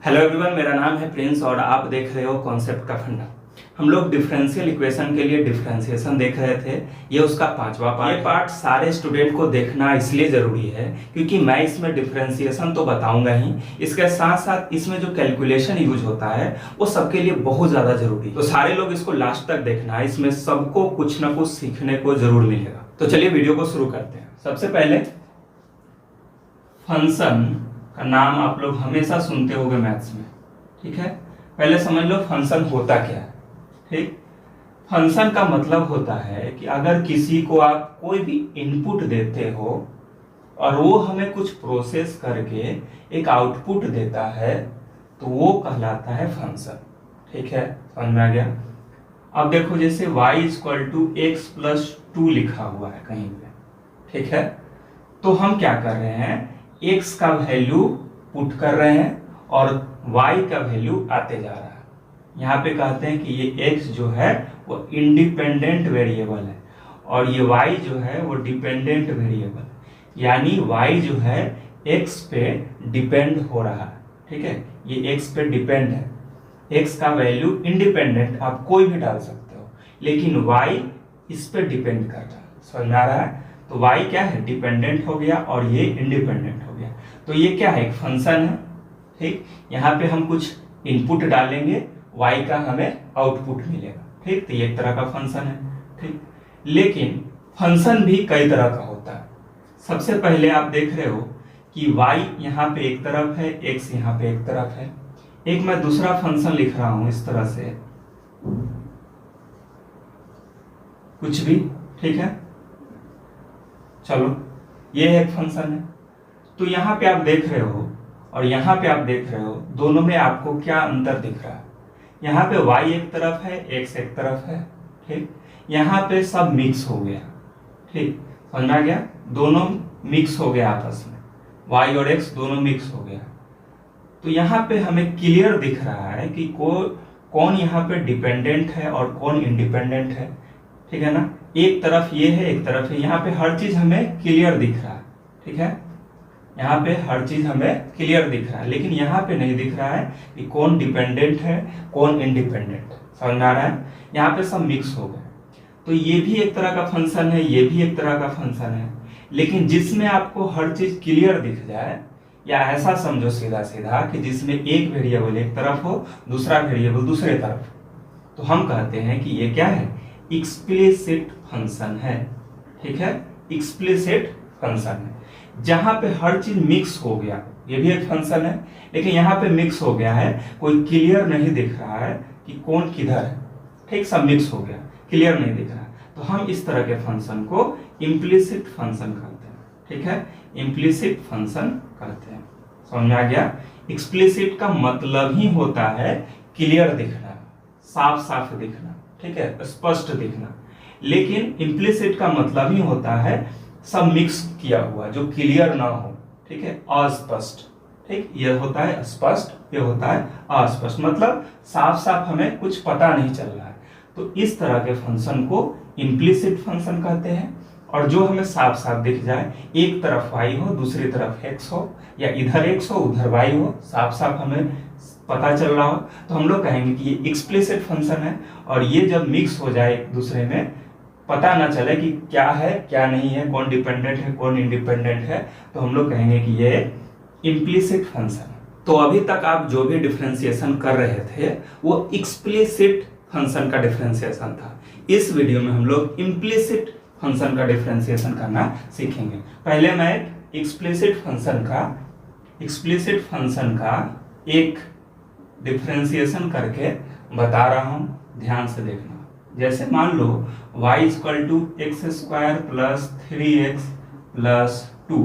Hello everyone, मेरा नाम है प्रिंस और आप देख रहे हो कॉन्सेप्ट का फंडा। हम लोग डिफरेंशियल इक्वेशन के लिए डिफरेंशिएशन देख रहे थे। ये उसका 5वां पार्ट। ये पार्ट सारे स्टूडेंट को देखना इसलिए ज़रूरी है क्योंकि मैं इसमें डिफरेंशिएशन तो बताऊंगा ही, इसके साथ साथ इसमें जो कैलकुलेशन यूज होता है वो सबके लिए बहुत ज़्यादा जरूरी है। तो सारे लोग इसको लास्ट तक देखना, इसमें सबको कुछ ना कुछ सीखने को जरूर मिलेगा। तो चलिए वीडियो को शुरू करते हैं। सबसे पहले फंक्शन का नाम आप लोग हमेशा सुनते होंगे मैथ्स में, ठीक है। पहले समझ लो फंक्शन होता क्या है। ठीक, फंक्शन का मतलब होता है कि अगर किसी को आप कोई भी इनपुट देते हो और वो हमें कुछ प्रोसेस करके एक आउटपुट देता है तो वो कहलाता है फंक्शन। ठीक है, समझ में आ गया। अब देखो जैसे y = x+2 लिखा हुआ है कहीं पे, ठीक है। तो हम क्या कर रहे हैं, x का वैल्यू पुट कर रहे हैं और y का वैल्यू आते जा रहा है। यहाँ पे कहते हैं कि ये x जो है वो इंडिपेंडेंट वेरिएबल है और ये y जो है वो डिपेंडेंट वेरिएबल है, यानी y जो है x पे डिपेंड हो रहा है। ठीक है, ये x पे डिपेंड है। x का वैल्यू इंडिपेंडेंट आप कोई भी डाल सकते हो, लेकिन y इस पे डिपेंड कर रहा है। समझ में आ रहा है। तो y क्या है, डिपेंडेंट हो गया और ये इंडिपेंडेंट हो गया। तो ये क्या है, एक फंक्शन है। ठीक, यहाँ पे हम कुछ इनपुट डालेंगे, y का हमें आउटपुट मिलेगा। ठीक, तो ये एक तरह का फंक्शन है। ठीक, लेकिन फंक्शन भी कई तरह का होता है। सबसे पहले आप देख रहे हो कि y यहाँ पे एक तरफ है, x यहाँ पे एक तरफ है। एक मैं दूसरा फंक्शन लिख रहा हूं इस तरह से, कुछ भी, ठीक है। चलो, ये एक फंक्शन है। तो यहाँ पे आप देख रहे हो और यहाँ पे आप देख रहे हो, दोनों में आपको क्या अंतर दिख रहा है। यहाँ पे y एक तरफ है, x एक तरफ है। ठीक, यहाँ पे सब मिक्स हो गया। ठीक, समझ में आ गया, दोनों मिक्स हो गया आपस में, y और x दोनों मिक्स हो गया। तो यहाँ पे हमें क्लियर दिख रहा है कि कौन यहाँ पे डिपेंडेंट है और कौन इंडिपेंडेंट है। ठीक है ना, एक तरफ ये है, एक तरफ है। यहाँ पे हर चीज हमें क्लियर दिख रहा है। ठीक है, यहाँ पे हर चीज हमें क्लियर दिख रहा है, लेकिन यहाँ पे नहीं दिख रहा है कि कौन डिपेंडेंट है कौन इंडिपेंडेंट। समझ में आ रहा है, यहाँ पे सब मिक्स हो गए। तो ये भी एक तरह का फंक्शन है, ये भी एक तरह का फंक्शन है, लेकिन जिसमें आपको हर चीज क्लियर दिख जाए, या ऐसा समझो सीधा सीधा कि जिसमें एक वेरिएबल एक तरफ हो, दूसरा वेरिएबल दूसरे तरफ, तो हम कहते हैं कि ये क्या है, एक्सप्लिसिट फंक्शन है। ठीक है, एक्सप्लिसिट फंक्शन है। जहां पे हर चीज मिक्स हो गया, ये भी एक फंक्शन है, लेकिन यहाँ पे मिक्स हो गया है, कोई क्लियर नहीं दिख रहा है कि कौन किधर है। ठीक, सब मिक्स हो गया, क्लियर नहीं दिख रहा, तो हम इस तरह के फंक्शन को इम्प्लिसिट फंक्शन कहते हैं। ठीक है, इम्प्लिसिट फंक्शन कहते हैं। समझ में आ गया। एक्सप्लिसिट का मतलब ही होता है क्लियर दिखना, साफ साफ दिखना, ठीक है, स्पष्ट दिखना। लेकिन इम्प्लिसिट का मतलब ही होता है सब मिक्स किया हुआ, जो क्लियर ना हो। ठीक है, अस्पष्ट। ठीक, ये होता है स्पष्ट, ये होता है अस्पष्ट, मतलब साफ साफ हमें कुछ पता नहीं चल रहा है। तो इस तरह के फंक्शन को इम्प्लिसिट फंक्शन कहते हैं। और जो हमें साफ साफ दिख जाए, एक तरफ y हो दूसरी तरफ x हो, या इधर x हो उधर y हो, साफ साफ हमें पता चल रहा हो, तो हम लोग कहेंगे कि ये एक्सप्लिसिट फंक्शन है। और ये जब मिक्स हो जाए एक दूसरे में, पता ना चले कि क्या है क्या नहीं है, कौन डिपेंडेंट है कौन इंडिपेंडेंट है, तो हम लोग कहेंगे कि ये इम्प्लिसिट फंक्शन है। तो अभी तक आप जो भी डिफरेंशिएशन कर रहे थे वो एक्सप्लिसिट फंक्शन का डिफरेंशिएशन था। इस वीडियो में हम लोग इम्प्लिसिट फंक्शन का डिफरेंशिएशन करना सीखेंगे। पहले मैं एक्सप्लिसिट फंक्शन का एक डिफरेंशिएशन करके बता रहा हूं, ध्यान से देखना। जैसे मान लो y = x² + 3x + 2,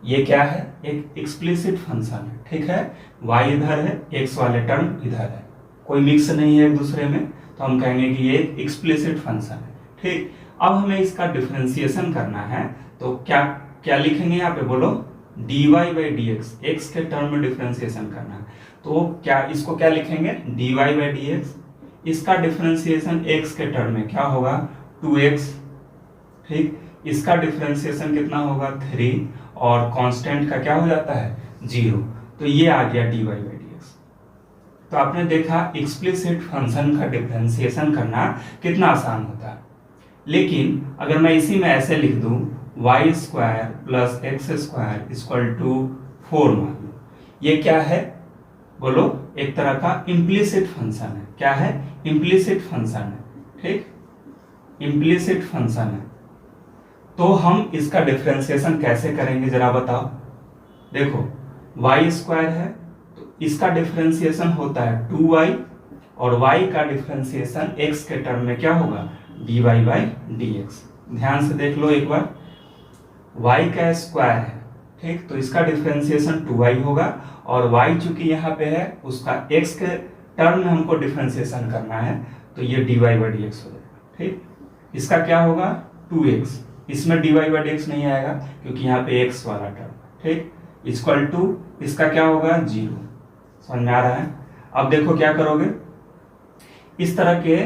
ये क्या है, एक एक्सप्लिसिट फंक्शन है। ठीक है, y इधर है, x वाले टर्म इधर है, कोई मिक्स नहीं है एक दूसरे में, तो हम कहेंगे कि ये एक्सप्लिसिट फंक्शन है। ठीक, अब हमें इसका डिफरेंशिएशन करना है, तो क्या क्या लिखेंगे यहाँ पे, बोलो, dy/dx, x के टर्म में डिफरेंशिएशन करना है, तो क्या इसको क्या लिखेंगे, dy/dx। इसका डिफरेंशिएशन x के टर्म में क्या होगा, 2x। ठीक, इसका डिफरेंशिएशन कितना होगा, 3, और कांस्टेंट का क्या हो जाता है, 0। तो ये आ गया dy/dx। तो आपने देखा एक्सप्लिसिट फंक्शन का डिफरेंशिएशन करना कितना आसान होता है। लेकिन अगर मैं इसी में ऐसे लिख दूं Y square plus X square equal to 4 मान लो, ये क्या है बोलो, एक तरह का इम्प्लिसिट फंक्शन है। क्या है? इम्प्लिसिट फंक्शन है, ठीक, इम्प्लिसिट फंक्शन है। तो हम इसका डिफरेंशिएशन कैसे करेंगे जरा बताओ। देखो वाई स्क्वायर है तो इसका डिफरेंशिएशन होता है 2y, और y का डिफरेंशिएशन x के टर्म में क्या होगा, dy बाई dx। ध्यान से देख लो एक बार, y का स्क्वायर है, ठीक, तो इसका डिफरेंशिएशन 2y होगा, और y चूंकि यहाँ पे है उसका x के टर्म में हमको डिफरेंशिएशन करना है, तो ये dy बाई dx हो जाएगा, ठीक। इसका क्या होगा 2x, इसमें dy बाई dx नहीं आएगा क्योंकि यहाँ पे x वाला टर्म, ठीक, इक्वल टू इसका क्या होगा 0। समझ में आ रहा है? अब देखो क्या करोगे, इस तरह के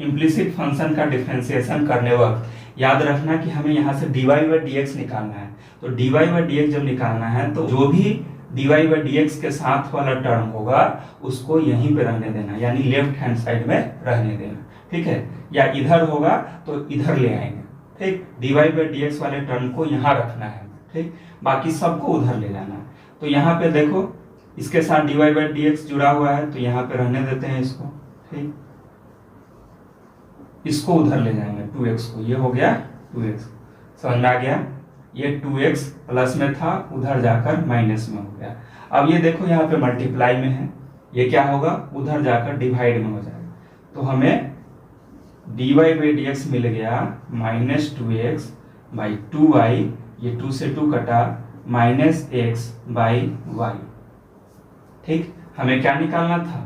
इम्प्लिसिट फंक्शन का डिफरेंशिएशन करने वक्त याद रखना कि हमें यहाँ से dy बाई dx निकालना है। तो dy बाई dx जब निकालना है तो जो भी dy बाई dx के साथ वाला टर्म होगा उसको यहीं पे रहने देना, यानी लेफ्ट हैंड साइड में रहने देना, ठीक है, या इधर होगा तो इधर ले आएंगे, ठीक, dy बाई dx वाले टर्म को यहाँ रखना है, ठीक, बाकी सबको उधर ले जाना है। तो यहाँ पे देखो इसके साथ dy बाई dx जुड़ा हुआ है तो यहाँ पे रहने देते हैं इसको, ठीक, इसको उधर ले जाएंगे 2x को, ये हो गया 2x। समझ में आ गया? ये 2x प्लस में था उधर जाकर माइनस में हो गया। अब ये देखो यहाँ पे मल्टीप्लाई में है, ये क्या होगा उधर जाकर डिवाइड में हो जाएगा, तो हमें dy बाई dx मिल गया माइनस 2x बाई 2y, ये 2 से 2 कटा, माइनस x बाई y, ठीक। हमें क्या निकालना था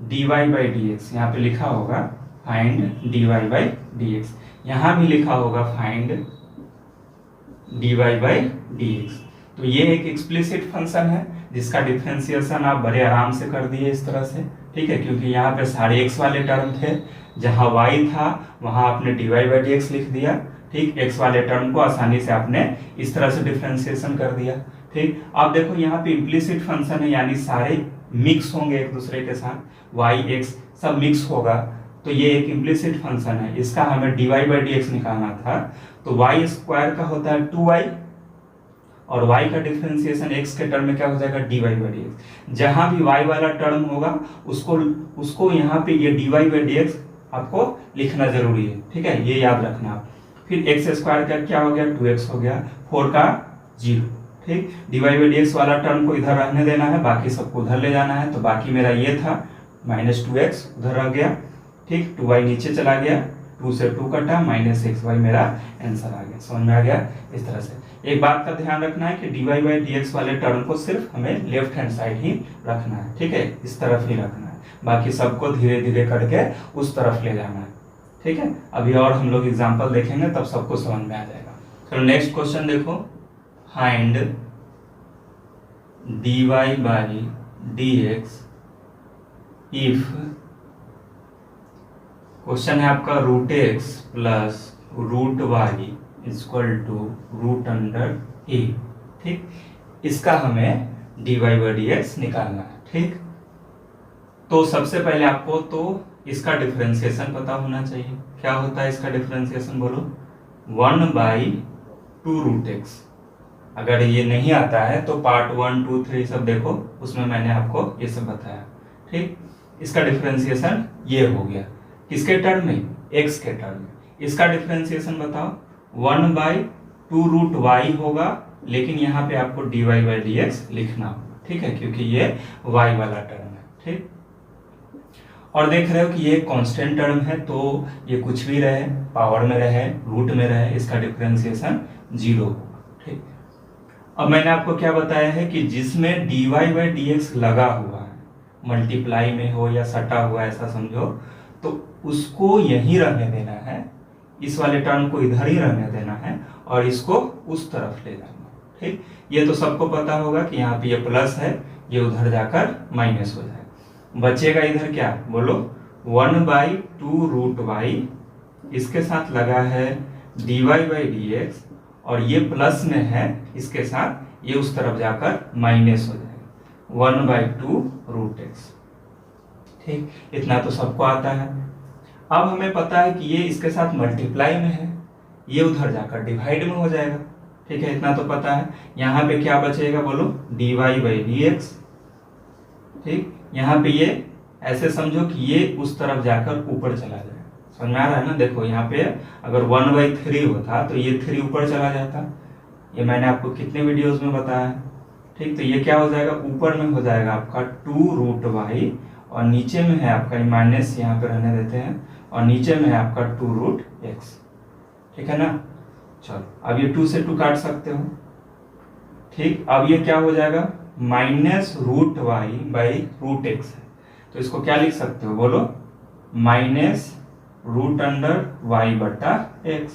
dy बाई dx, यहाँ पे लिखा होगा फाइंड dy बाई dx, यहाँ भी लिखा होगा फाइंड dy बाई dx। तो ये एक एक्सप्लिसिट फंक्शन है जिसका डिफरेंशिएशन आप बड़े आराम से कर दिए इस तरह से, ठीक है, क्योंकि यहाँ पे सारे x वाले टर्म थे, जहाँ y था वहाँ आपने dy बाई dx लिख दिया, ठीक, x वाले टर्म को आसानी से आपने इस तरह से डिफरेंशिएशन कर दिया, ठीक। अब देखो यहाँ पे इम्प्लिसिट फंक्शन है, यानी सारे मिक्स होंगे एक दूसरे के साथ, y x सब मिक्स होगा, तो ये एक इम्प्लिसिट फंक्शन है, इसका हमें dy बाई dx निकालना था। तो y स्क्वायर का होता है 2y, और y का डिफरेंशिएशन x के टर्म में क्या हो जाएगा dy बाई dx। जहां भी y वाला टर्म होगा उसको यहाँ पे ये dy बाई dx आपको लिखना जरूरी है, ठीक है, ये याद रखना आप। फिर x स्क्वायर का क्या हो गया 2x हो गया, 4 का 0, ठीक, dy बाई dx वाला टर्म को इधर रहने देना है, बाकी सबको उधर ले जाना है। तो बाकी मेरा ये था माइनस 2x उधर रह गया, ठीक, 2y नीचे चला गया, 2 से 2 कटा, माइनस xy मेरा आंसर आ गया। समझ में आ गया? इस तरह से एक बात का ध्यान रखना है कि dy बाई dx वाले टर्म को सिर्फ हमें लेफ्ट हैंड साइड ही रखना है, ठीक है, इस तरफ ही रखना है, बाकी सबको धीरे धीरे करके उस तरफ ले जाना है, ठीक है। अभी और हम लोग एग्जाम्पल देखेंगे तब सबको समझ में आ जाएगा। चलो नेक्स्ट क्वेश्चन देखो, find dy by dx if, question है आपका root X plus root Y equal to root under A, ठीक, इसका हमें dy बाई dx निकालना है, ठीक। तो सबसे पहले आपको तो इसका डिफरेंशिएशन पता होना चाहिए। क्या होता है इसका डिफरेंशिएशन बोलो, 1 बाई 2 रूट एक्स। अगर ये नहीं आता है तो पार्ट 1 2 3 सब देखो, उसमें मैंने आपको ये सब बताया, ठीक। इसका डिफरेंशिएशन ये हो गया, किसके टर्म में, x के टर्म में। इसका डिफरेंशिएशन बताओ, 1 बाई 2 रूट y होगा, लेकिन यहाँ पे आपको dy बाई dx लिखना होगा, ठीक है, क्योंकि ये y वाला टर्म है, ठीक। और देख रहे हो कि ये कांस्टेंट टर्म है, तो ये कुछ भी रहे, पावर में रहे, रूट में रहे, इसका डिफरेंशिएशन 0 होगा, ठीक। अब मैंने आपको क्या बताया है कि जिसमें dy बाई dx लगा हुआ है, मल्टीप्लाई में हो या सटा हुआ ऐसा समझो, तो उसको यहीं रहने देना है, इस वाले टर्म को इधर ही रहने देना है, और इसको उस तरफ ले जाना, ठीक। ये तो सबको पता होगा कि यहाँ पे ये प्लस है, ये उधर जाकर माइनस हो जाएगा। बचेगा इधर क्या बोलो, 1 बाई 2 रूट वाई, इसके साथ लगा है dy बाई dx, और ये प्लस में है, इसके साथ ये उस तरफ जाकर माइनस हो जाएगा, 1 बाई 2 रूट एक्स। ठीक, इतना तो सबको आता है। अब हमें पता है कि ये इसके साथ मल्टीप्लाई में है, ये उधर जाकर डिवाइड में हो जाएगा। ठीक है, इतना तो पता है। यहाँ पे क्या बचेगा बोलो, dy बाई डी एक्स। ठीक, यहाँ पे ये ऐसे समझो कि ये उस तरफ जाकर ऊपर चला जाएगा। समझ में आ रहा है ना? देखो यहाँ पे अगर 1/3 होता तो ये 3 ऊपर चला जाता। ये मैंने आपको कितने वीडियोस में बताया है। ठीक, तो ये क्या हो जाएगा, ऊपर में हो जाएगा आपका 2√y और नीचे में है आपका माइनस, यहाँ पे रहने देते हैं, और नीचे में है आपका 2√x। ठीक है ना? चलो, अब ये 2 से 2 काट सकते हो। ठीक, अब ये क्या हो जाएगा, -√y बाई √x है, तो इसको क्या लिख सकते हो बोलो, -√y बटा x।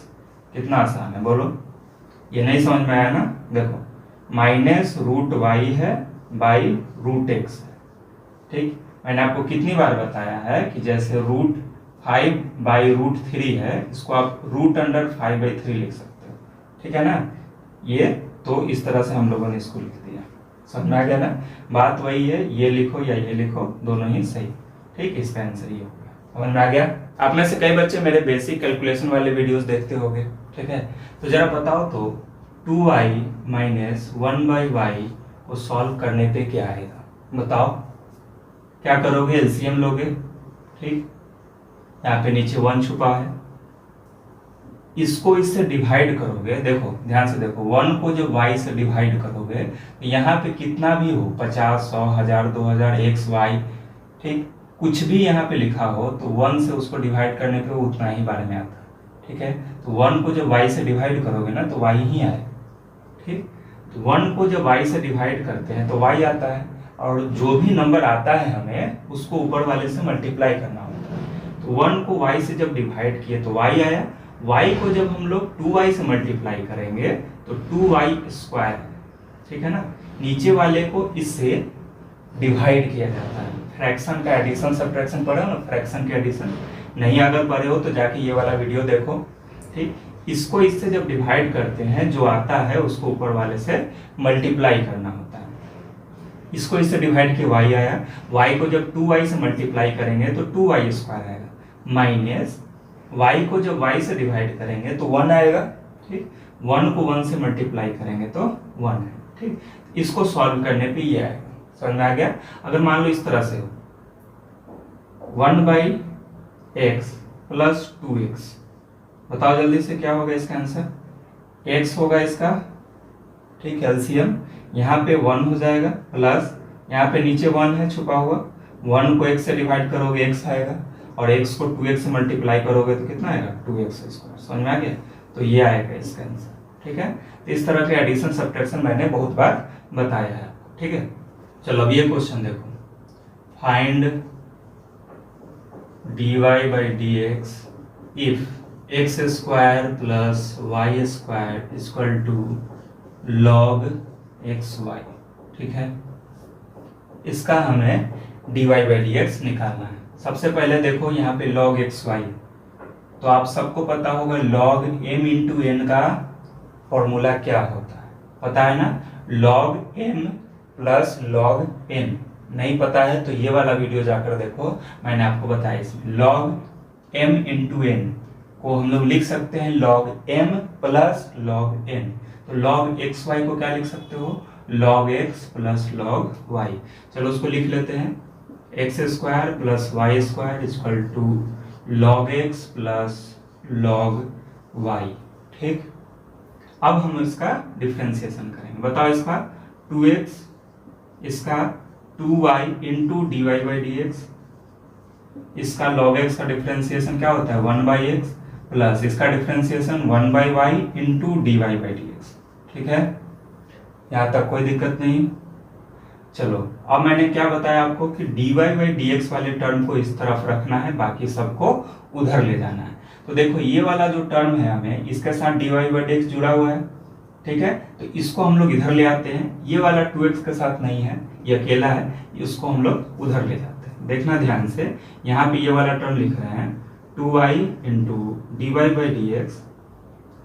कितना आसान है बोलो, ये नहीं समझ में आया ना? देखो -√y है बाई √x है। ठीक, मैंने आपको कितनी बार बताया है कि जैसे √5 बाई √3 है, इसको आप √5/3 लिख सकते हो। ठीक है ना? ये तो इस तरह से हम लोगों ने इसको लिख दिया। समझ में आ गया ना? बात वही है, ये लिखो या ये लिखो, दोनों ही सही। ठीक, इसका आंसर ये हो गया। समझ में आ गया? आप में से कई बच्चे मेरे बेसिक कैलकुलेशन वाले वीडियोस देखते होंगे। ठीक है, तो जरा बताओ तो 2y माइनस 1/y को सॉल्व करने पे क्या आएगा, बताओ। क्या करोगे, एलसीएम लोगे। ठीक, यहाँ पे नीचे 1 छुपा है, इसको इससे डिवाइड करोगे। देखो ध्यान से देखो, 1 को जब y से डिवाइड करोगे तो यहाँ पे कितना भी हो, 50, 100, 1000, 2000, x, y, ठीक, कुछ भी यहाँ पे लिखा हो तो 1 से उसको डिवाइड करने पे उतना ही बारे में आता है। ठीक है, तो 1 को जब y से डिवाइड करोगे ना तो y ही आए। ठीक, तो 1 को जब y से डिवाइड करते हैं तो y आता है, और जो भी नंबर आता है हमें उसको ऊपर वाले से मल्टीप्लाई करना होता है। तो 1 को y से जब डिवाइड किए तो y आया, y को जब हम लोग 2y से मल्टीप्लाई करेंगे तो 2y²। ठीक है ना? नीचे वाले को इससे डिवाइड किया जाता है। फ्रैक्शन का एडिशन सब्ट्रैक्शन पढ़े हो ना, फ्रैक्शन के एडिशन, नहीं अगर पढ़े हो तो जाके ये वाला वीडियो देखो। ठीक, इसको इससे जब डिवाइड करते हैं, जो आता है उसको ऊपर वाले से मल्टीप्लाई करना होता है। इसको इससे डिवाइड किया, y आया, y को जब 2y से मल्टीप्लाई करेंगे तो 2y² आएगा, माइनस y को जब y से डिवाइड करेंगे तो 1 आएगा। ठीक, 1 को 1 से मल्टीप्लाई करेंगे तो 1 है। ठीक, इसको सॉल्व करने पे ये आएगा। समझ में आ गया? अगर मान लो इस तरह से हो, 1/x प्लस 2x, बताओ जल्दी से क्या होगा इसका आंसर, x होगा इसका। ठीक, एलसीएम यहाँ पे 1 हो जाएगा, प्लस यहाँ पे नीचे 1 है छुपा हुआ, 1 को x से डिवाइड करोगे x आएगा, और x को 2x से मल्टीप्लाई करोगे तो कितना आएगा, 2x²। समझ में आ गया? तो ये आएगा इसका आंसर। ठीक है, तो इस तरह के एडिशन सब्ट्रैक्शन मैंने बहुत बार बताया है। ठीक है, चलो अब ये क्वेश्चन देखो, find dy by D X if x² plus y² equal to log xy। ठीक है, इसका हमें dy बाई डी एक्स निकालना है। सबसे पहले देखो यहाँ पे log xy, तो आप सबको पता होगा log m इंटू n का फॉर्मूला क्या होता है, पता है ना? log m plus log n। नहीं पता है तो ये वाला वीडियो जाकर देखो, मैंने आपको बताया। इसमें log m इंटू n को हम लोग लिख सकते हैं log m plus log n। तो log xy को क्या लिख सकते हो, log x plus log y। चलो उसको लिख लेते हैं, x² plus y² equal to log x plus log y। ठीक, अब हम इसका डिफरेंशिएशन करेंगे। बताओ इसका 2x, इसका 2y into dy by D x, इसका log x का डिफरेंशिएशन क्या होता है, 1/x, प्लस इसका differentiation 1/y into dy by D x. ठीक है, यहाँ तक कोई दिक्कत नहीं। चलो अब मैंने क्या बताया आपको कि dy बाई डी एक्स वाले टर्म को इस तरफ रखना है, बाकी सबको उधर ले जाना है। तो देखो ये वाला जो टर्म है हमें, इसके साथ dy बाई डी एक्स जुड़ा हुआ है। ठीक है, तो इसको हम लोग इधर ले आते हैं, ये वाला 2x के साथ नहीं है, ये अकेला है, इसको हम लोग उधर ले जाते हैं। देखना ध्यान से, यहाँ पे ये वाला टर्म लिख रहे हैं 2y into dy by D x.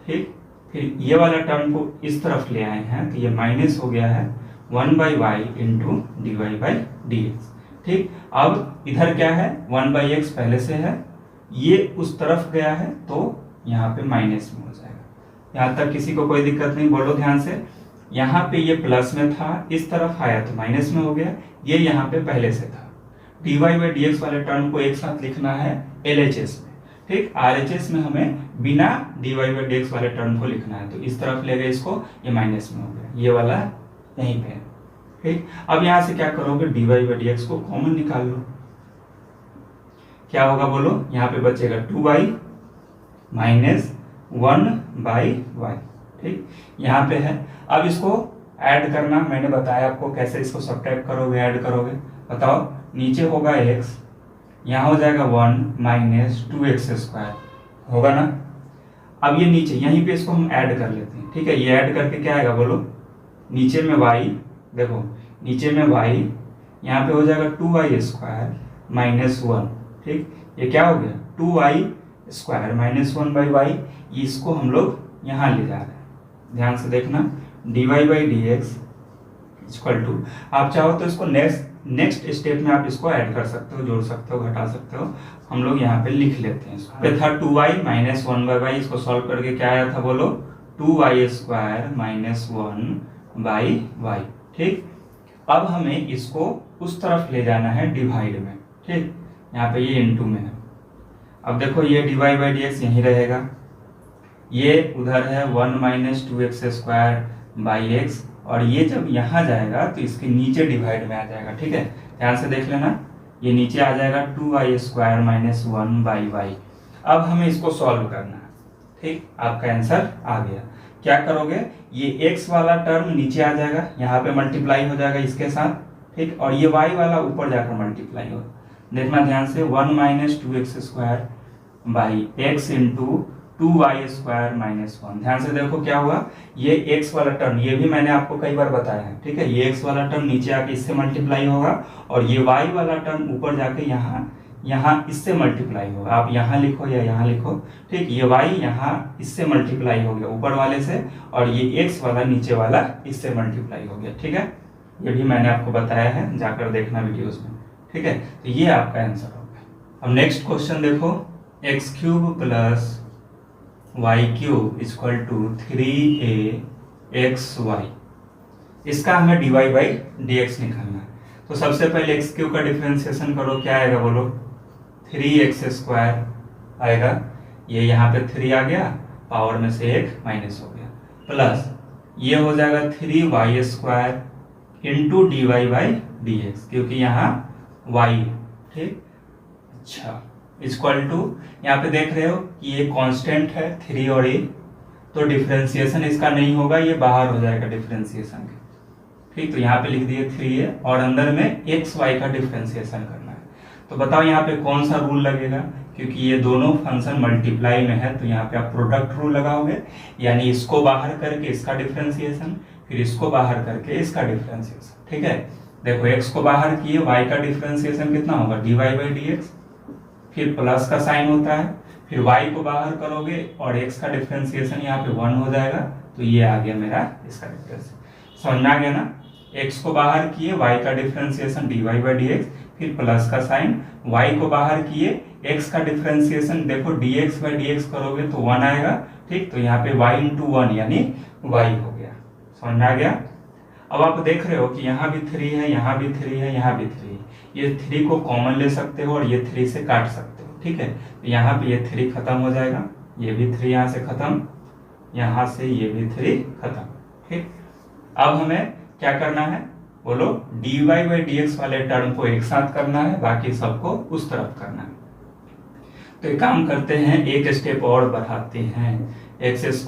ठीक, फिर ये वाला टर्म को इस तरफ ले आए हैं तो ये माइनस हो गया है 1/y into dy by D x. ठीक, अब इधर क्या है, 1/x पहले से है, ये उस तरफ गया है तो यहाँ पे माइनस में हो जाएगा। यहाँ तक किसी को कोई दिक्कत नहीं, बोलो ध्यान से। यहाँ पे ये प्लस में था, इस तरफ आया तो माइनस में हो गया, ये यहाँ पे पहले से था। dy/dx वाले टर्म को एक साथ लिखना है LHS में, ठीक। RHS में हमें बिना dy/dx वाले टर्म को लिखना है, तो इस तरफ ले गए इसको, ये माइनस में हो गया, ये वाला यहीं पे है, ठीक। अब यहाँ से क्या करोगे, dy/dx को कॉमन निकाल लो, क्या होगा बोलो, यहाँ पे बचेगा 2y माइनस 1/y, ठीक, यहाँ पे है। अब इसको ऐड करना मैंने बताया आपको कैसे इसको सब्ट्रैक्ट करोगे, ऐड करोगे, बताओ। नीचे होगा x, यहाँ हो जाएगा 1 माइनस 2x² होगा ना। अब ये नीचे यहीं पे इसको हम ऐड कर लेते हैं, ठीक है। ये ऐड करके क्या आएगा बोलो, नीचे में y, देखो नीचे में y, यहाँ पे हो जाएगा 2y² माइनस 1, ठीक। ये क्या हो गया 2y² माइनस 1/y, इसको हम लोग यहाँ ले जा रहे हैं, ध्यान से देखना। dy/dx इक्वल टू, आप चाहो तो इसको नेक्स्ट स्टेप में आप इसको ऐड कर सकते हो, जोड़ सकते हो, घटा सकते हो, हम लोग यहाँ पे लिख लेते हैं इसको। पे था 2y माइनस 1/y, इसको सॉल्व करके क्या आया था बोलो, 2y² माइनस 1/y, ठीक। अब हमें इसको उस तरफ ले जाना है डिवाइड में, ठीक। यहाँ पे ये इनटू में है। अब देखो ये dy/dx यहीं रहेगा, ये उधर है 1 माइनस 2x²/x, और ये जब यहाँ जाएगा तो इसके नीचे डिवाइड में आ जाएगा, ठीक है। ध्यान से देख लेना, ये नीचे आ जाएगा 2y² माइनस 1/y। अब हमें इसको सॉल्व करना है, ठीक। आपका आंसर आ गया। क्या करोगे, ये x वाला टर्म नीचे आ जाएगा, यहाँ पे मल्टीप्लाई हो जाएगा इसके साथ, ठीक। और ये y वाला ऊपर जाकर मल्टीप्लाई होगा, देखना ध्यान से। 1 minus 2x² into 2y² minus 1, ध्यान से देखो क्या हुआ, ये x वाला टर्म, ये भी मैंने आपको कई बार बताया है, ठीक है। ये x वाला टर्म नीचे आके इससे मल्टीप्लाई होगा, और ये y वाला टर्म ऊपर जाके यहाँ इससे मल्टीप्लाई होगा। आप यहाँ लिखो या यहाँ लिखो, ठीक। ये y यहाँ इससे मल्टीप्लाई हो गया ऊपर वाले से, और ये x वाला नीचे वाला इससे मल्टीप्लाई हो गया, ठीक है। ये भी मैंने आपको बताया है, जाकर देखना वीडियोस में, ठीक है। तो ये आपका आंसर होगा। अब नेक्स्ट क्वेश्चन देखो, x³ plus y³ equal to 3axy, इसका हमें dy/dx निकालना है। तो सबसे पहले x³ का डिफरेंशिएशन करो, क्या आएगा बोलो, 3x² आएगा, ये यहाँ पे 3 आ गया, पावर में से 1 माइनस हो गया, प्लस ये हो जाएगा 3y² इंटू dy/dx, क्योंकि यहाँ y, ठीक। अच्छा, इक्वल टू, यहाँ पे देख रहे हो कि ये कांस्टेंट है 3 और a, तो डिफरेंशिएशन इसका नहीं होगा, ये बाहर हो जाएगा डिफरेंशिएशन के, ठीक। तो यहाँ पे लिख दिए 3a, और अंदर में xy का डिफरेंशिएशन करना है। तो बताओ यहाँ पे कौन सा रूल लगेगा, क्योंकि ये दोनों फंक्शन मल्टीप्लाई में है, तो यहाँ पे आप प्रोडक्ट रूल लगाओगे, यानी इसको बाहर करके इसका डिफरेंशिएशन, फिर इसको बाहर करके इसका डिफरेंशिएशन, ठीक है। देखो x को बाहर किए, y का डिफरेंशिएशन कितना होगा, dy/dx, फिर प्लस का साइन होता है, फिर y को बाहर करोगे और x का डिफरेंशिएशन यहाँ पे 1 हो जाएगा, तो ये आ गया मेरा इसका डिफरेंशिएशन। समझ में आ गया ना, x को बाहर किए, y का डिफरेंशिएशन dy/dx, फिर प्लस का साइन, y को बाहर किए, x का डिफरेंशिएशन देखो dx/dx करोगे तो 1 आएगा, ठीक। तो यहाँ पे y इंटू 1 यानी y हो गया, समझ में आ गया। अब आप देख रहे हो कि यहाँ भी 3 है, यहाँ भी 3 है, यहाँ भी 3 है, ये 3 को कॉमन ले सकते हो और ये 3 से काट सकते हो, ठीक है। तो यहाँ पे ये 3 खत्म हो जाएगा, ये भी 3 यहाँ से खत्म, यहाँ से ये भी 3 खत्म, ठीक। अब हमें क्या करना है बोलो, dy/dx वाले टर्म को एक साथ करना है, बाकी सबको उस तरफ करना है। तो एक काम करते हैं, एक स्टेप और बढ़ाते हैं, x²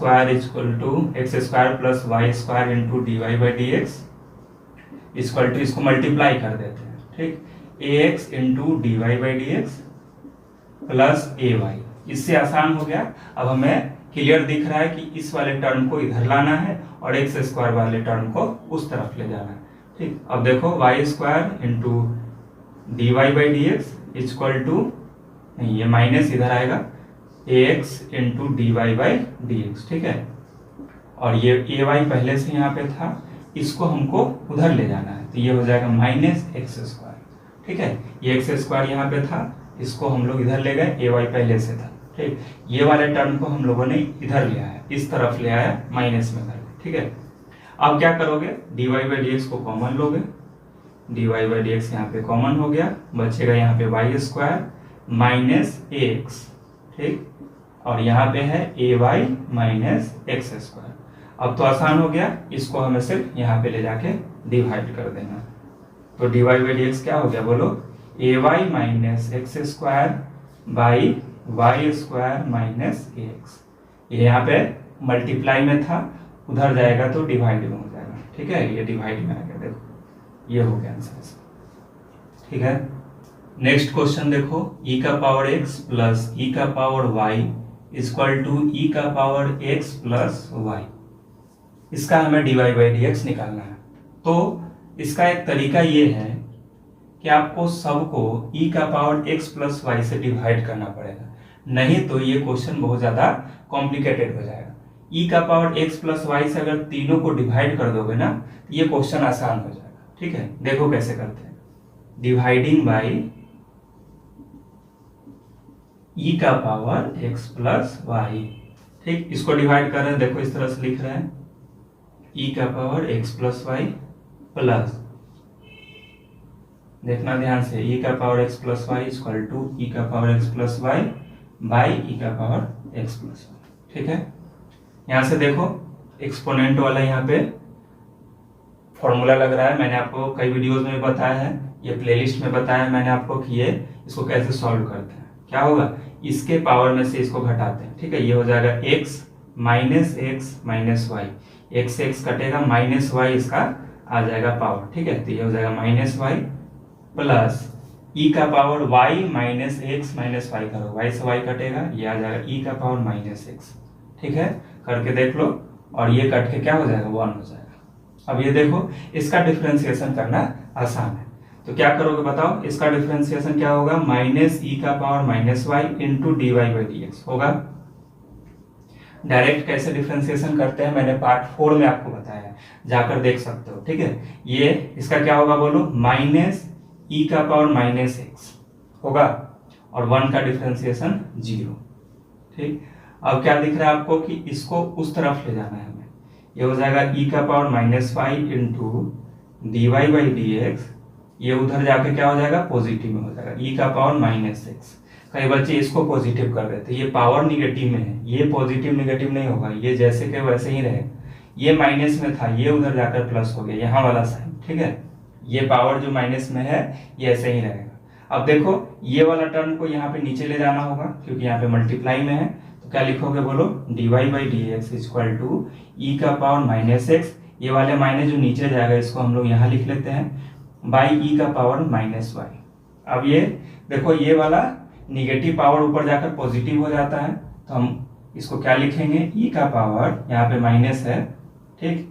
plus y² into dy/dx equal to, इसको मल्टीप्लाई कर देते हैं, ठीक। ax into dy/dx plus ay, इससे आसान हो गया। अब हमें क्लियर दिख रहा है कि इस वाले टर्म को इधर लाना है और x² वाले टर्म को उस तरफ ले जाना है, ठीक। अब देखो y² into dy/dx equal to, नहीं ये माइनस इधर आएगा, ax इंटू dy/dx, ठीक है। और ये ay पहले से यहाँ पे था, इसको हमको उधर ले जाना है, तो ये हो जाएगा -x², ठीक है। ये एक्स स्क्वायर यहाँ पे था, इसको हम लोग इधर ले गए, ए वाई पहले से था, ठीक। ये वाले टर्म को हम लोगों ने इधर ले आया, इस तरफ ले आया, माइनस में कर, ठीक है। अब क्या करोगे, dy बाई डी एक्स को कॉमन लोगे, dy बाई डी एक्स यहाँ पे कॉमन हो गया, बचेगा यहाँ पे Y square minus A x, ठीक। और यहाँ पे है ए वाई माइनस एक्स स्क्वायर। अब तो आसान हो गया, इसको हमें सिर्फ यहाँ पे ले जाके डिवाइड कर देना। तो dy बाई डी एक्स क्या हो गया बोलो, A Y minus X square by Y square minus A X. ये यहाँ पे मल्टीप्लाई में था, उधर जाएगा तो डिवाइड में हो जाएगा, ठीक है। ये डिवाइड में आ गया, देखो ये हो गया आंसर, ठीक है। नेक्स्ट क्वेश्चन देखो, e का पावर x प्लस e का power y equal to e का पावर x प्लस y। इसका हमें dy बाई डी एक्स निकालना है। तो इसका एक तरीका ये है कि आपको सबको e का पावर x प्लस y से डिवाइड करना पड़ेगा, नहीं तो ये क्वेश्चन बहुत ज्यादा कॉम्प्लिकेटेड हो जाएगा। e का पावर x प्लस वाई से अगर तीनों को डिवाइड कर दोगे ना, ये क्वेश्चन आसान हो जाएगा, ठीक है। देखो कैसे करते हैं, डिवाइडिंग बाई e का पावर x प्लस वाई, ठीक। इसको डिवाइड कर रहे हैं, देखो इस तरह से लिख रहे हैं, e का power x plus Y plus, देखना ध्यान से, e का power x plus Y equal to e का power x plus Y by e का पावर x प्लस वाई, ठीक है। यहाँ से देखो एक्सपोनेंट वाला यहाँ पे फॉर्मूला लग रहा है, मैंने आपको कई वीडियोस में बताया है, ये प्लेलिस्ट में बताया है मैंने आपको कि ये इसको कैसे सॉल्व करते हैं। क्या होगा, इसके पावर में से इसको घटाते हैं, ठीक है। ये हो जाएगा x माइनस वाई, x से x कटेगा, माइनस वाई इसका आ जाएगा पावर, ठीक है। तो ये हो जाएगा माइनस वाई प्लस e का power y minus X minus Y करो, y से y कटेगा, ये आ जाएगा e का पावर माइनस एक्स, ठीक है। करके देख लो, और ये कट के क्या हो जाएगा, 1 हो जाएगा। अब ये देखो, इसका डिफरेंशिएशन करना आसान है, तो क्या करोगे बताओ, इसका डिफरेंशिएशन क्या होगा, माइनस ई का power minus Y into D Y by D X होगा। डायरेक्ट कैसे डिफरेंशिएशन करते हैं मैंने पार्ट 4 में आपको बताया है, जाकर देख सकते हो, ठीक है। ये इसका क्या होगा बोलो, माइनस ई का पावर माइनस एक्स होगा, और 1 का डिफरेंशिएशन 0, ठीक। अब क्या दिख रहा है आपको कि इसको उस तरफ ले जाना है हमें, ये हो जाएगा e का power minus Y into D Y by D X, ये उधर जाके क्या हो जाएगा, पॉजिटिव में हो जाएगा, e का पावर माइनस एक्स। कई बच्चे इसको पॉजिटिव कर देते, ये पावर निगेटिव में है, ये पॉजिटिव निगेटिव नहीं होगा, ये जैसे के वैसे ही रहेगा। ये माइनस में था, ये उधर जाकर प्लस हो गया, यहाँ वाला साइन, ठीक है। ये पावर जो माइनस में है ये ऐसे ही रहेगा। अब देखो ये वाला टर्म को यहाँ पे नीचे ले जाना होगा, क्योंकि यहाँ पे मल्टीप्लाई में है, तो क्या लिखोगे बोलो, D Y by D x equal to E का पावर माइनस एक्स, ये वाले माइनस जो नीचे जाएगा इसको हम लोग यहाँ लिख लेते हैं, बाई ई का पावर माइनस वाई। अब ये देखो, ये वाला निगेटिव पावर ऊपर जाकर पॉजिटिव हो जाता है, तो हम इसको क्या लिखेंगे, ई का पावर, यहाँ पे माइनस है, ठीक।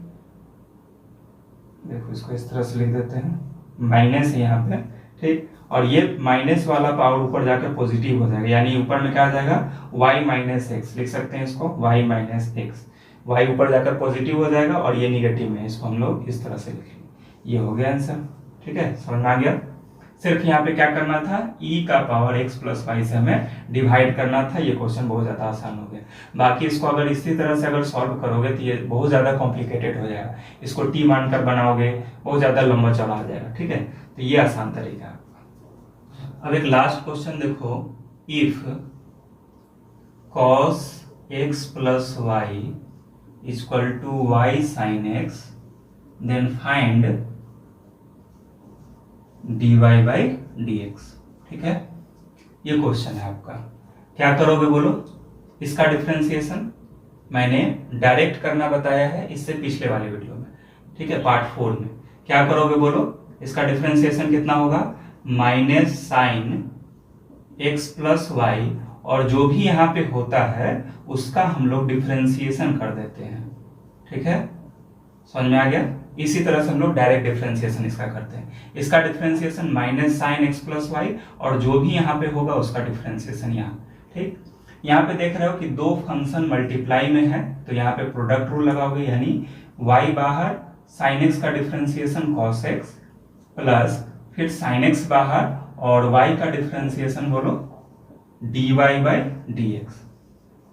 देखो इसको इस तरह से लिख देते हैं, माइनस है यहाँ पे, ठीक। और ये माइनस वाला पावर ऊपर जाकर पॉजिटिव हो जाएगा, यानी ऊपर में क्या आ जाएगा, y माइनस एक्स लिख सकते हैं इसको, y माइनस एक्स, y ऊपर जाकर पॉजिटिव हो जाएगा और ये निगेटिव में, इसको हम लोग इस तरह से लिखेंगे। ये हो गया आंसर, ठीक है, समझ में आ गया। सिर्फ यहाँ पे क्या करना था, e का पावर x प्लस वाई से हमें डिवाइड करना था, ये क्वेश्चन बहुत ज्यादा आसान हो गया। बाकी इसको अगर इसी तरह से अगर सॉल्व करोगे तो ये बहुत ज्यादा कॉम्प्लिकेटेड हो जाएगा, इसको t मानकर बनाओगे बहुत ज्यादा लंबा चौड़ा हो जाएगा, ठीक है। तो ये आसान तरीका है। अब एक लास्ट क्वेश्चन देखो, if cos x plus Y equal to Y sine X, then find dy by D x, ठीक है। ये क्वेश्चन है आपका, क्या करोगे बोलो, इसका डिफरेंशिएशन मैंने डायरेक्ट करना बताया है इससे पिछले वाले वीडियो में, ठीक है, पार्ट 4 में। क्या करोगे बोलो, इसका डिफरेंशिएशन कितना होगा, minus sine x plus Y, और जो भी यहाँ पे होता है उसका हम लोग डिफरेंशिएशन कर देते हैं, ठीक है, समझ में आ गया। इसी तरह से हम लोग डायरेक्ट डिफरेंशिएशन इसका करते हैं, इसका differentiation minus sine x plus Y, और जो भी यहाँ पे होगा उसका डिफरेंशिएशन यहाँ, ठीक। यहाँ पे देख रहे हो कि दो फंक्शन मल्टीप्लाई में है, तो यहाँ पे प्रोडक्ट रूल लगाओगे, यानी y बाहर, साइन एक्स का डिफरेंशिएशन cos x प्लस फिर साइन एक्स बाहर और y का डिफरेंशिएशन बोलो dy बाई डी एक्स।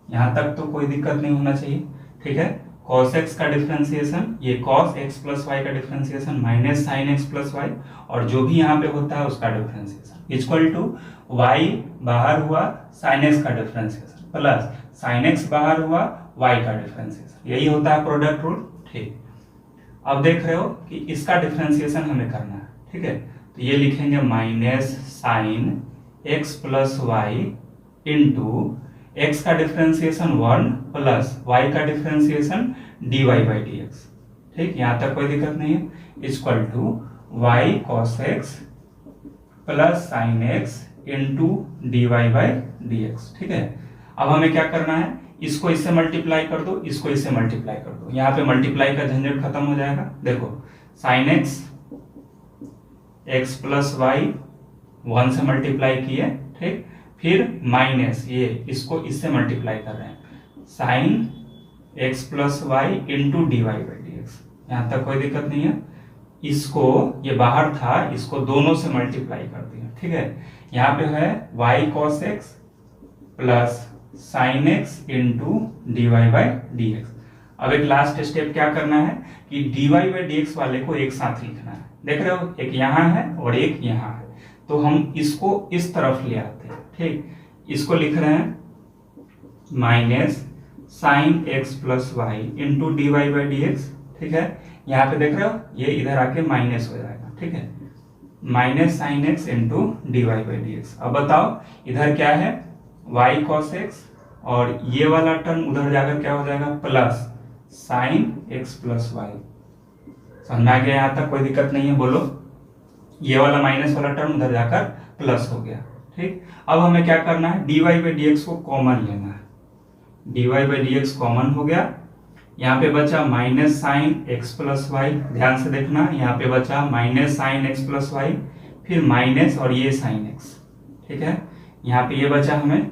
यहां तक तो कोई दिक्कत नहीं होना चाहिए, ठीक है। cos x का डिफरेंशिएशन, ये cos x प्लस y का differentiation minus sine x plus y, और जो भी यहाँ पे होता है उसका डिफरेंशिएशन इक्वल टू y बाहर हुआ साइन x का डिफरेंशिएशन प्लस साइन x बाहर हुआ y का डिफरेंशिएशन, यही होता है प्रोडक्ट रूल, ठीक। अब देख रहे हो कि इसका डिफरेंशिएशन हमें करना है, ठीक है। तो ये लिखेंगे minus sine x plus Y into x का डिफरेंशिएशन 1 प्लस y का differentiation dy by D x, ठीक। यहां तक कोई दिक्कत नहीं है, equal to y cos x plus sine x into dy by D x, ठीक है। अब हमें क्या करना है, इसको इससे मल्टीप्लाई कर दो, इसको इससे मल्टीप्लाई कर दो, यहाँ पे मल्टीप्लाई का झंझट खत्म हो जाएगा। देखो साइन x प्लस वाई 1 से मल्टीप्लाई किए, ठीक। फिर माइनस ये इसको इससे मल्टीप्लाई कर रहे हैं, sine x plus Y into D Y by D x. यहाँ तक कोई दिक्कत नहीं है। इसको, ये बाहर था, इसको दोनों से मल्टीप्लाई कर दिया, ठीक है। यहाँ पे है y cos x plus sine x into D Y by D x. अब एक लास्ट स्टेप क्या करना है कि d Y by D x वाले को एक साथ लिखना है। देख रहे हो, एक यहाँ है और एक यहाँ है, तो हम इसको इस तरफ ले आते हैं, ठीक। इसको लिख रहे हैं minus sine x plus Y into D Y by D x, ठीक है। यहाँ पे देख रहे हो, ये इधर आके माइनस हो जाएगा, ठीक है। Minus sine x into D Y by D x. अब बताओ इधर क्या है, वाई कॉस एक्स, और ये वाला टर्म उधर जाकर क्या हो जाएगा, plus sine x plus y. समझ आ गया? यहाँ तक कोई दिक्कत नहीं है, बोलो। ये वाला माइनस वाला टर्म उधर जाकर प्लस हो गया, ठीक। अब हमें क्या करना है, d Y by D x को कॉमन लेना है। D Y by D x common हो गया, यहाँ पे बचा minus sine x plus y. ध्यान से देखना, यहाँ पे बचा minus sine x plus y, फिर माइनस और ये साइन एक्स, ठीक है। यहाँ पे ये बचा हमें।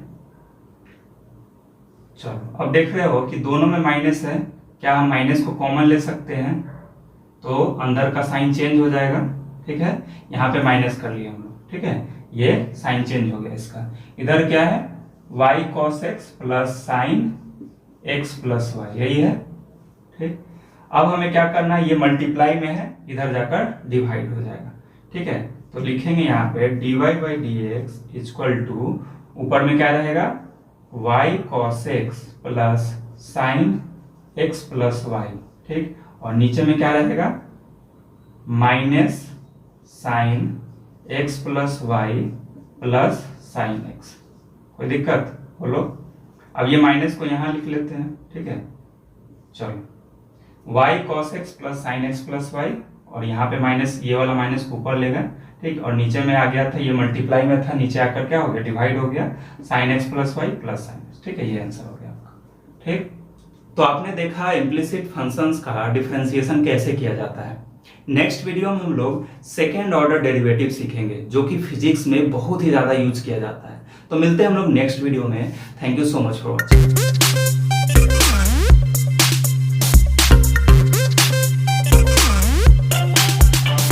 चलो अब देख रहे हो कि दोनों में माइनस है, क्या हम माइनस को कॉमन ले सकते हैं? तो अंदर का साइन चेंज हो जाएगा, ठीक है। यहाँ पे माइनस कर लिया हम लोग, ठीक है। ये साइन चेंज हो गया इसका। इधर क्या है, y cos x plus sine x plus y, यही है, ठीक। अब हमें क्या करना है, ये मल्टीप्लाई में है, इधर जाकर डिवाइड हो जाएगा, ठीक है। तो लिखेंगे यहाँ पे dy by D x equal to, ऊपर में क्या रहेगा, y cos x plus sine x plus Y, ठीक। और नीचे में क्या रहेगा, minus sine x plus Y plus sine x। कोई दिक्कत? बोलो। अब ये माइनस को यहाँ लिख लेते हैं, ठीक है। चलो y cos x plus sine x plus Y, और यहाँ पे माइनस, ये वाला माइनस को ऊपर ले गए, ठीक। और नीचे में आ गया था, ये मल्टीप्लाई में था, नीचे आकर क्या हो गया, डिवाइड हो गया, sine x plus Y plus sine x, ठीक है। ये आंसर हो गया आपका, ठीक। तो आपने देखा इम्प्लिसिट फंक्शंस का डिफरेंशिएशन कैसे किया जाता है। नेक्स्ट वीडियो में हम लोग सेकेंड ऑर्डर डेरिवेटिव सीखेंगे, जो कि फिजिक्स में बहुत ही ज़्यादा यूज किया जाता है। तो मिलते हैं हम लोग नेक्स्ट वीडियो में। Thank you so much for watching.